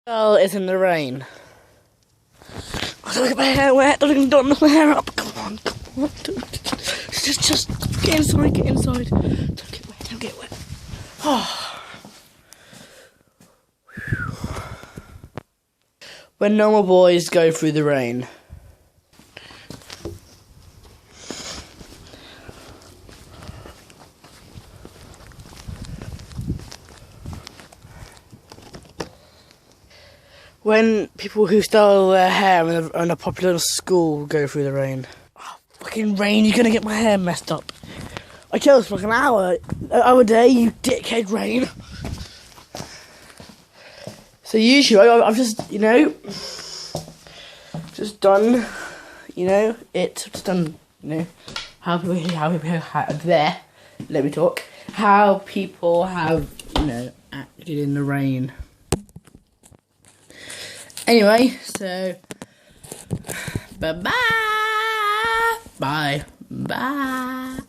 Girl is in the rain. Don't get my hair wet. Don't knock my hair up. Come on. Just get inside. Get inside. Don't get wet. Don't get wet. Oh. When normal boys go through the rain. When people who style their hair in a popular school go through the rain. Oh, fucking rain, you're gonna get my hair messed up. I chose for like an hour a day, you dickhead rain. So usually, I've just, just done, just done, how people have, acted in the rain. Anyway, so, bye-bye. Bye. Bye.